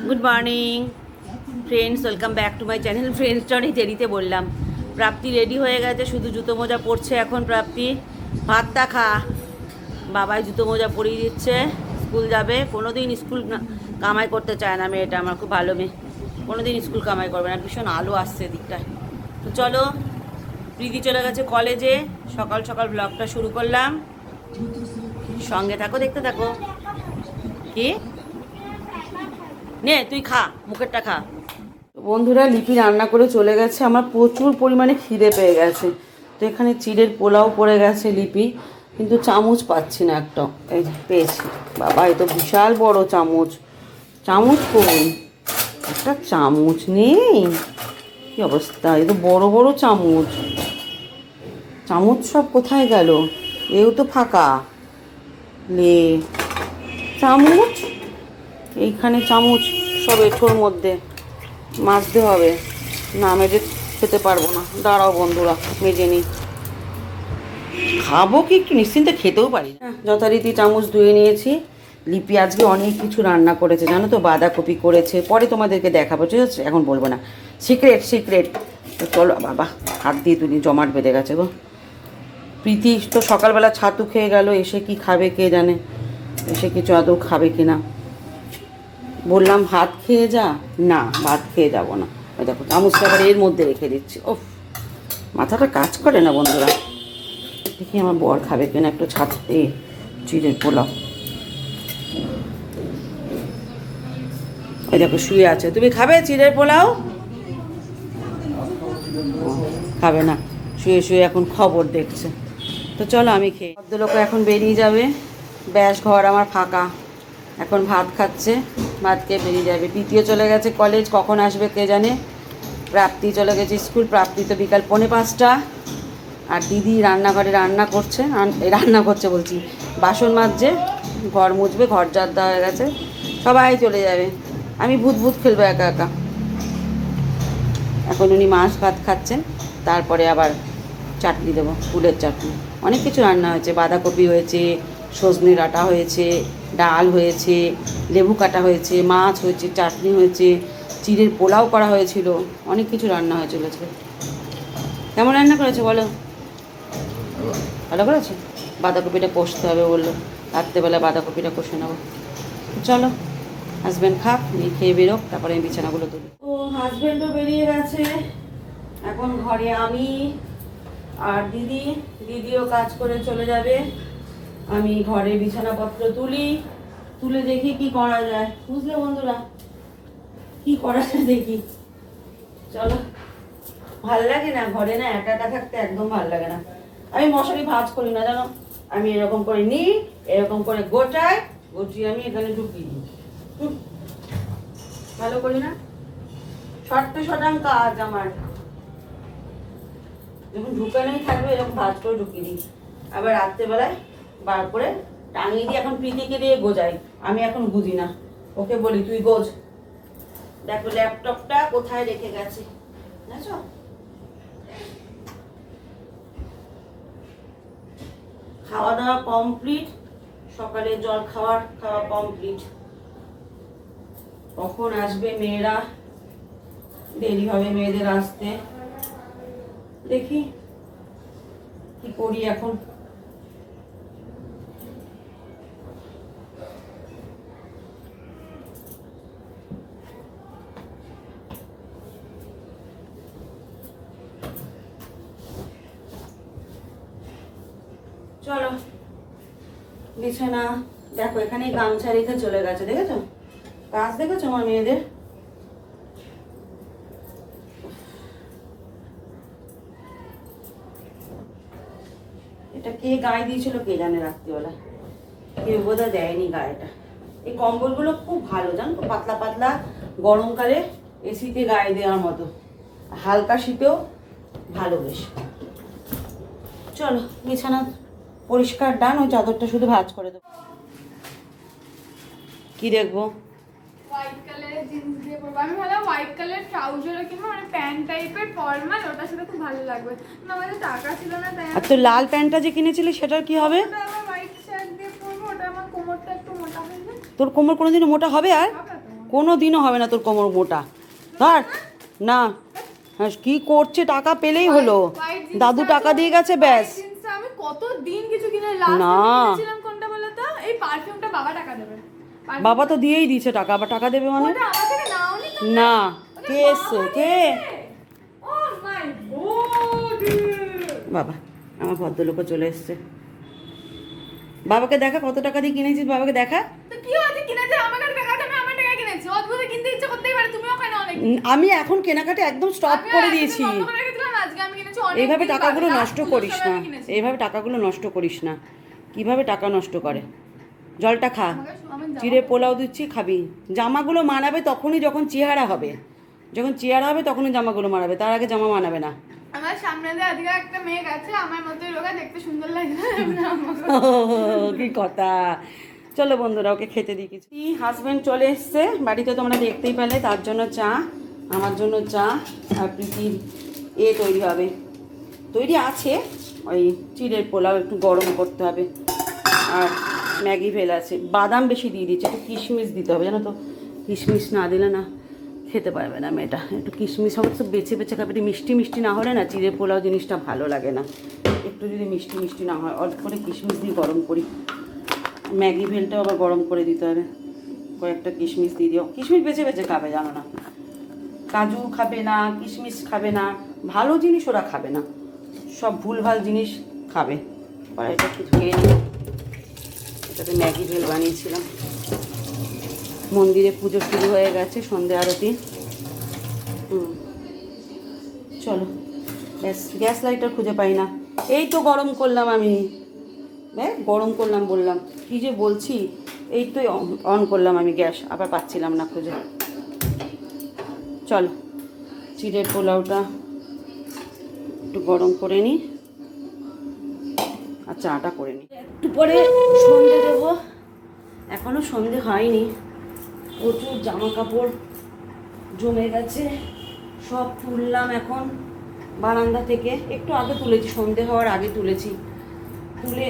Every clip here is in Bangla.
Good morning friends, welcome back to my channel. ফ্রেন্ডসটা অনেক দেরিতে বললাম। প্রাপ্তি রেডি হয়ে গেছে, শুধু জুতো মোজা পরছে এখন। প্রাপ্তি ভাতটা খা, বাবাই জুতো মোজা পরিয়ে দিচ্ছে, স্কুল যাবে। কোনো দিন স্কুল কামাই করতে চায় না মেয়েটা, আমার খুব ভালো মেয়ে। কোনো দিন স্কুল কামাই করবে না, ভীষণ আলো আসছে দিকটায়। তো চলো, প্রীতি চলে গেছে কলেজে, সকাল সকাল ব্লগটা শুরু করলাম। সঙ্গে থাকো, দেখতে থাকো। কি নে তুই খা, মুখেরটা খা। বন্ধুরা, লিপি রান্না করে চলে গেছে, আমার প্রচুর পরিমাণে খিদে পেয়ে গেছে। তো এখানে চিড়ের পোলাও পড়ে গেছে লিপি, কিন্তু চামচ পাচ্ছি না একটা। এই যে পেয়েছি, বাবা এ তো বিশাল বড় চামচ। চামচ কই? একটা চামচ নেই, কি অবস্থা! এ তো বড় বড় চামচ। চামচ সব কোথায় গেল? এও তো ফাঁকা। লে চামচ, এইখানে চামচ সব এঁঠোর মধ্যে মাজতে হবে। না মেজে খেতে পারবো না, দাঁড়াও বন্ধুরা মেজে নিই। খাবো কি একটু নিশ্চিন্তে খেতেও পারি না। যথারীতি চামচ ধুয়ে নিয়েছি। লিপি আজকে অনেক কিছু রান্না করেছে জানো তো, বাঁধাকপি করেছে, পরে তোমাদেরকে দেখাবো, ঠিক আছে? এখন বলবো না, সিক্রেট সিক্রেট। তো চলো, বাবা হাত দিয়ে তুলি, জমাট বেঁধে গেছে গো। প্রীতি তো সকালবেলা ছাতু খেয়ে গেল, এসে কি খাবে কে জানে, এসে কিছু আদৌ খাবে কি না। বললাম ভাত খেয়ে যা, না ভাত খেয়ে যাব না। ওই দেখো চামচটা আবার এর মধ্যে রেখে দিচ্ছি। ওফ, মাথাটা কাজ করে না বন্ধুরা। দেখি আমার বর খাবে কিনা একটু ছাড়তে চিড়ের পোলাও। ওই দেখো শুয়ে আছে। তুমি খাবে চিড়ের পোলাও? খাবে না, শুয়ে শুয়ে এখন খবর দেখছে। তো চলো আমি খেয়ে, ভদ্রলোক এখন বেরিয়ে যাবে, ব্যাস ঘর আমার ফাঁকা। এখন ভাত খাচ্ছে, ভাত খেয়ে বেরিয়ে যাবে। প্রীতিও চলে গেছে কলেজ, কখন আসবে কে জানে। প্রাপ্তি চলে গেছে স্কুল, প্রাপ্তি তো বিকাল 4:45। আর দিদি রান্নাঘরে রান্না করছে, রান্না করছে বলছি, বাসন মাজছে, ঘর মুছবে, ঘর ঝাড় দেওয়া হয়ে গেছে। সবাই চলে যাবে, আমি ভূত ভূত খেলবো একা একা। এখন উনি মাছ ভাত খাচ্ছেন, তারপরে আবার চাটনি দেবো, ফুলের চাটনি। অনেক কিছু রান্না হয়েছে, বাঁধাকপি হয়েছে, সজনে ডাঁটা হয়েছে, ডাল হয়েছে, লেবু কাটা হয়েছে, মাছ হয়েছে, চাটনি হয়েছে, চিড়ের পোলাও করা হয়েছিল, অনেক কিছু রান্না হয়েছিল আজকে। কেমন রান্না করেছে বলো? ভালো করেছে। বাঁধাকপিটা কষতে হবে বললো, রাত্রেবেলা বাঁধাকপিটা কষে নেবো। চলো, হাজব্যান্ড খাক, নিয়ে খেয়ে বেরোক, তারপরে আমি বিছানাগুলো তুলি। ও হাজব্যান্ডও বেরিয়ে গেছে, এখন ঘরে আমি আর দিদি। দিদিও কাজ করে চলে যাবে, আমি ঘরে বিছানাপত্র তুলে দেখি কি করা যায়, বুঝলে বন্ধুরা, কি করা যায় দেখি। চলো, ভাল লাগে না ঘরে, না একা একা থাকতে একদম ভাল লাগে না। আমি মশারি ভাঁজ করি না জানো, আমি এরকম করে নিই, এরকম করে গুছিয়ে আমি এখানে ঢুকিয়ে দিই। ভালো করি না, শতাংশ কাজ আমার। যখন ঢুকানোই থাকবে এরকম ভাঁজ করে ঢুকিয়ে দিই, আবার রাত্রেবেলায় বার করে টাঙিয়ে দিই। এখন প্রীতিকে দিয়ে গোজাই, আমি এখন বুঝি না, ওকে বলি তুই গোজ। দেখো ল্যাপটপটা কোথায় রেখে গেছে, বুঝেছো? খাওয়া দাওয়া কমপ্লিট, সকালে জল খাওয়া কমপ্লিট। কখন আসবে মেয়েরা, দেরি হবে মেয়েদের আসতে, দেখি কি করি এখন। চলো বিছানা, দেখো এখানে গামছা রেখে চলে গেছে, দেখেছো কাজ, দেখেছো আমার মেয়েদের। এটা কে গায়ে দিয়েছিল কে জানে, রাত্রিবেলা কেউ বোধহয় দেয়নি গায়েটা। এই কম্বলগুলো খুব ভালো জানো তো, পাতলা পাতলা, গরমকালে এসিতে গায়ে দেওয়ার মতো, হালকা শীতেও ভালো বেশ। চলো বিছানা পরিষ্কার ডান, ওই চাদরটা শুধু ভাঁজ করে দেবো। কি দেখবো? হোয়াইট কালারের জিন্স দিয়ে পরবো। আমি ভাবলাম হোয়াইট কালার ট্রাউজার কিংবা মানে প্যান্ট টাইপের ফর্মাল, ওটার সাথে খুব ভালো লাগবে। না আমাদের টাকা ছিল না তাই। আর তোর লাল প্যান্টটা যে কিনেছিলি সেটার কি হবে? ওটা আবার হোয়াইট শার্ট দিয়ে পরবো, ওটা আমার কোমরটা একটু মোটা হয়ে যায়। তোর কোমর কোনোদিনও মোটা হবে? আর হবে তো, কোনো দিনও হবে না তোর কোমর মোটা। ধর না, হ্যাঁ, কি করছে, টাকা পেলেই হলো, দাদু টাকা দিয়ে গেছে ব্যাস। আমি কতদিন কিছু কিনে লাস্ট না। কিনেছিলাম কোনটা বলো তো, এই পারফিউমটা বাবা টাকা দেবে। বাবা তো দিয়েই দিয়েছে টাকা, আবার টাকা দেবে মানে? ওটা আমার থেকে নাওনি তো? না। কে এসছে? কে? ও মাই গড, বাবা, আমার ভদ্রলোকও চলে এসছে। বাবাকে দেখা, কত টাকা দিয়ে কিনেছিস, বাবাকে দেখা। তো কি হয়েছে, কিনেছে আমার কাছে টাকা আছে, আমি আমার টাকা কিনেছি। অদ্ভুত কিনতে ইচ্ছে করতেই পারে, তুমিও কেন অনেক। আমি এখন কেনাকাটা একদম স্টপ করে দিয়েছি। আজকে আমি কিনেছি অনেক। এইভাবে টাকাগুলো নষ্ট করিস না, এইভাবে টাকাগুলো নষ্ট করিস না। কিভাবে টাকা নষ্ট করে? জলটা খা, চিড়ে পোলাও দিচ্ছি, খাবি। জামাগুলো মানাবে তখনই যখন চেহারা হবে, যখন চেহারা হবে তখনই জামাগুলো মানাবে, তার আগে জামা মানাবে না। আমার সামনে দিয়ে আজকে একটা মেয়ে গেছে, আমার মতোই রোগা, দেখতে সুন্দর লাগে। কি কথা। চলো বন্ধুরা, ওকে খেতে দিই কিছু। হাজবেন্ড চলে এসছে বাড়িতে, তোমরা দেখতেই পেলে। তার জন্য চা, আমার জন্য চা, আর প্রীতির তৈরি হবে, তৈরি আছে, ওই চিড়ের পোলাও একটু গরম করতে হবে, আর ম্যাগি ভেল আছে। বাদাম বেশি দিয়ে দিচ্ছে, একটু কিশমিশ দিতে হবে, জানো তো, কিশমিশ না দিলে না খেতে পারবে না মেয়েটা। একটু কিশমিশ হবে তো বেছে বেছে খাবে, একটু মিষ্টি মিষ্টি না হলে না চিড়ে পোলাও জিনিসটা ভালো লাগে না। একটু যদি মিষ্টি মিষ্টি না হয়, অল্প করে কিশমিশ দিয়ে গরম করি। ম্যাগি ভেলটাও আবার গরম করে দিতে হবে, কয়েকটা কিশমিশ দিয়ে দিও। কিশমিশ বেছে বেছে খাবে, জানো না, কাজু খাবে না, কিশমিশ খাবে না, ভালো জিনিস ওরা খাবে না, সব ভুলভাল জিনিস খাবে। আর এটা কি ধুয়ে নিই, এটাতে ম্যাগি ভেল বানিয়েছিলাম। মন্দিরে পুজো শুরু হয়ে গেছে, সন্ধে আরতি। চলো, গ্যাস লাইটার খুঁজে পাই না, এই তো গরম করলাম আমি, গরম করলাম বললাম, কি যে বলছি, এই তো অন করলাম আমি গ্যাস, আবার পাচ্ছিলাম না খুঁজে। চলো, চিড়ের পোলাওটা একটু গরম করে নিই, আর চাটা করে নিই, একটু পরে সন্ধে দেবো। এখনও সন্ধে হয়নি, প্রচুর জামা কাপড় জমে গেছে, সব তুললাম এখন বারান্দা থেকে, একটু আগে তুলেছি, সন্ধে হওয়ার আগে তুলেছি, তুলে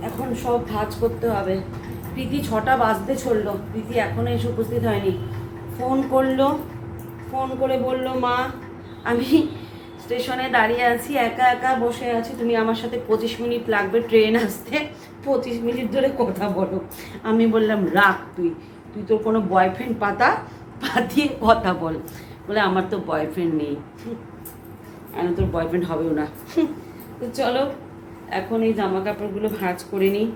এখন সব ভাঁজ করতে হবে। প্রীতি 6টা বাজতে চললো, প্রীতি এখনও এসে উপস্থিত হয়নি। ফোন করলো, ফোন করে বলল, মা আমি স্টেশনে দাঁড়িয়ে আছি, একা একা বসে আছি, তুমি আমার সাথে 25 মিনিট লাগবে ট্রেন আসতে, 25 মিনিট ধরে কথা বলো। আমি বললাম, রাখ, তুই তোর কোনো বয়ফ্রেন্ড পাতিয়ে কথা বল। বলে, আমার তো বয়ফ্রেন্ড নেই। কেন, তোর বয়ফ্রেন্ড হবেও না। তো চলো, এখন এই জামা কাপড়গুলো ভাঁজ করে নিই,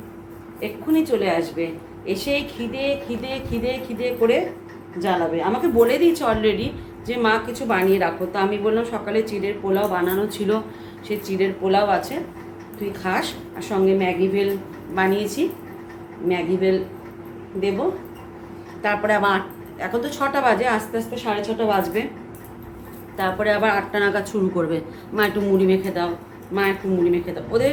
এক্ষুনি চলে আসবে, এসেই খিদে খিদে খিদে খিদে করে জ্বালাবে। আমাকে বলে দিয়েছে অলরেডি যে মা কিছু বানিয়ে রাখো, তো আমি বললাম সকালে চিড়ের পোলাও বানানো ছিল, সেই চিড়ের পোলাও আছে, তুই খাস, আর সঙ্গে ম্যাগি ভেল বানিয়েছি, ম্যাগি ভেল দেবো। তারপরে আবার এখন তো 6টা বাজে, আস্তে আস্তে 6:30 বাজবে, তারপরে আবার 8টা নাগাদ শুরু করবে, মা একটু মুড়ি মেখে দাও, মা একটু মুড়ি মেখে দাও। ওদের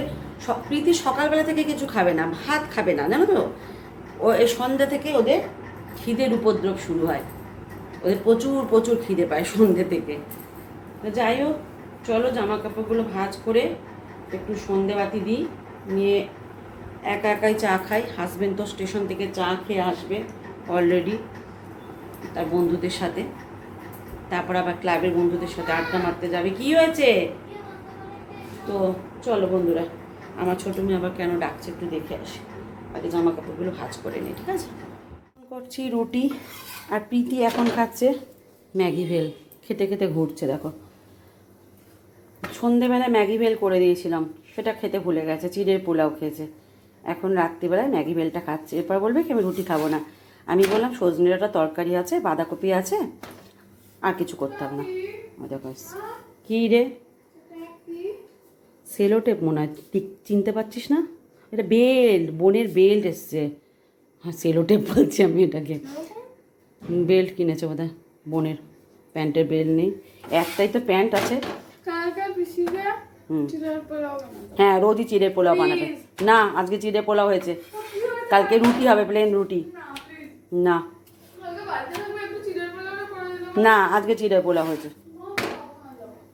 প্রীতি সকালবেলা থেকে কিছু খাবে না, ভাত খাবে না, জানো তো, ও এই সন্ধ্যা থেকে ওদের খিদের উপদ্রব শুরু হয়, ওদের প্রচুর প্রচুর খিদে পায় সন্ধ্যে থেকে। তো যাই হোক, চলো জামা কাপড়গুলো ভাঁজ করে একটু সন্ধেবাতি দিই, নিয়ে একা একাই চা খাই। হাজবেন্ড তো স্টেশন থেকে চা খেয়ে আসবে অলরেডি তার বন্ধুদের সাথে, তারপর আবার ক্লাবের বন্ধুদের সাথে আড্ডা মারতে যাবে। কি হয়েছে? তো চলো বন্ধুরা, আমার ছোটো মেয়ে আবার কেন ডাকছে একটু দেখে আসি, আগে জামা কাপড়গুলো ভাঁজ করে নিই, ঠিক আছে? করছি রুটি, আর প্রীতি এখন খাচ্ছে ম্যাগি ভেল, খেতে খেতে ঘুরছে দেখো। সন্ধেবেলায় ম্যাগি ভেল করে দিয়েছিলাম, সেটা খেতে ভুলে গেছে, চিড়ের পোলাও খেয়েছে, এখন রাত্রিবেলায় ম্যাগি ভেলটা খাচ্ছে। এরপর বলবে কি আমি রুটি খাবো না। আমি বললাম সজনে ডাঁটা তরকারি আছে, বাঁধাকপি আছে, আর কিছু করতে হবে না। দেখো কী রে, সেলোটেপ মনে হয়, ঠিক চিনতে পারছিস না? এটা বেল্ট, বোনের বেল্ট এসছে। হ্যাঁ, সেলোটেপ বলছি আমি এটাকে। বেল্ট কিনেছে বোধহয় বোনের, প্যান্টের বেল্ট নেই, একটাই তো প্যান্ট আছে। হ্যাঁ, রোজই চিড়ের পোলাও বানাবে না, আজকে চিড়ের পোলাও হয়েছে, কালকে রুটি হবে, প্লেন রুটি। না না, আজকে চিড়ের পোলাও হয়েছে,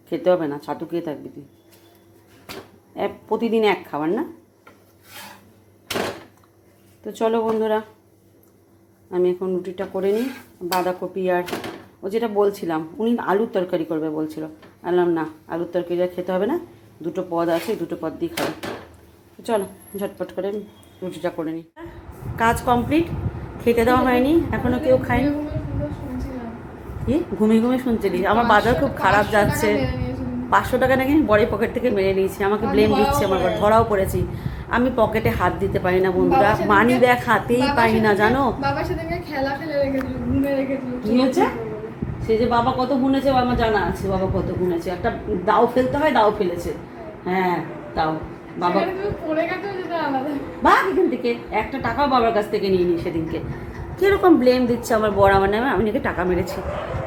খেতে হবে না, ছাতু খেয়ে থাকবি তুই, প্রতিদিন এক খাবার না। তো চলো বন্ধুরা, আমি এখন রুটিটা করে নিই। বাঁধাকপি আর ও যেটা বলছিলাম উনি আলুর তরকারি করবে বলছিল, বললাম না আলুর তরকারি আর খেতে হবে না, দুটো পদ আছে, দুটো পদ দিয়ে খাবে। চলো ঝটপট করে রুটিটা করে নিই। কাজ কমপ্লিট, খেতে দেওয়া হয়নি, এখনো কেউ খায়নি। কি ঘুমিয়ে ঘুমিয়ে শুনছিলিস? আমার বাজার খুব খারাপ যাচ্ছে। 500 টাকা নাকি বড়ি পকেট থেকে মেরে নিয়েছি, আমাকে ব্লেম দিচ্ছে, আমার ধরাও পড়েছি। আমি পকেটে হাত দিতে পারি না বন্ধুরা, মানি ব্যাগ হাতেই পাই না জানো। বাবার সাথে খেলা খেলে রেখেছিল, ঘুমে রেখেছিল। কি হয়েছে? সে যে বাবা কত গুনেছে আমার জানা আছে, বাবা কত গুনেছে। একটা দাও ফেলতে হয়, দাও ফেলেছে। হ্যাঁ তাও বাবা পড়ে গেছে যেটা আলাদা। বা এখান থেকে একটা টাকাও বাবার কাছ থেকে নিয়ে নি সেদিনকে। কীরকম ব্লেম দিচ্ছে আমার বড় আমার নামে, আমি নাকি টাকা মেরেছি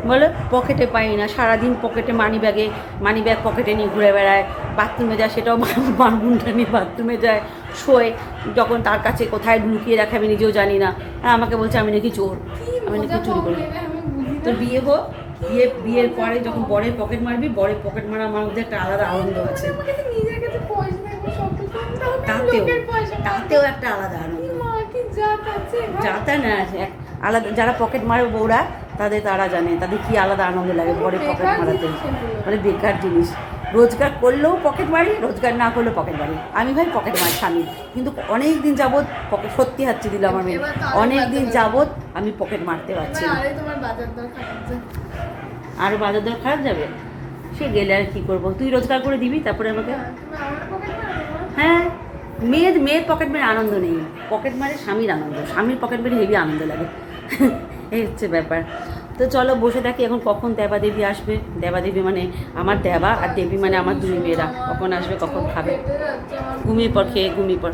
বলে। পকেটে পাই না, সারাদিন পকেটে মানি ব্যাগ পকেটে নিয়ে ঘুরে বেড়ায়, বাথরুমে যায় সেটাও বানগুনটা নিয়ে বাথরুমে যায়, শোয় যখন তার কাছে কোথায় লুকিয়ে রাখে আমি নিজেও জানি না। আর আমাকে বলছে আমি নাকি চোর, আমি নাকি চুরি করি। তোর বিয়ে হোক, বিয়ের পরে যখন বরের পকেট মারবি, বরের পকেট মারা আমার মধ্যে একটা আলাদা আনন্দ আছে। তাতেও একটা আলাদা আনন্দ। যাতা না আলাদা, যারা পকেট মারে বউরা তারা জানে তাদের কি আলাদা আনন্দ লাগে বরের পকেট মারাতে। মানে বেকার জিনিস, রোজগার করলেও পকেট মারি, রোজগার না করলেও পকেট মারি। আমি ভাই পকেট মারি স্বামী, কিন্তু অনেক দিন যাবৎ পকেট, সত্যি হাচ্ছি দিল আমার মেয়ে, অনেক দিন যাবৎ আমি পকেট মারতে পারছি না। আরও বাজার দর খারাপ যাবে, সে গেলে আর কি করবো? তুই রোজগার করে দিবি তারপরে আমাকে। হ্যাঁ, মেয়ের পকেট মেরে আনন্দ নেই, পকেট মারে স্বামীর আনন্দ, স্বামীর পকেট মেরে হেভি আনন্দ লাগে। এই হচ্ছে ব্যাপার। তো চলো বসে থাকি, এখন কখন দেবা দেবী আসবে। দেবা দেবী মানে আমার দেবা, আর দেবী মানে আমার দুই মেয়েরা, কখন আসবে কখন খাবে। ঘুমিয়ে পর, খেয়ে ঘুমিয়ে পর।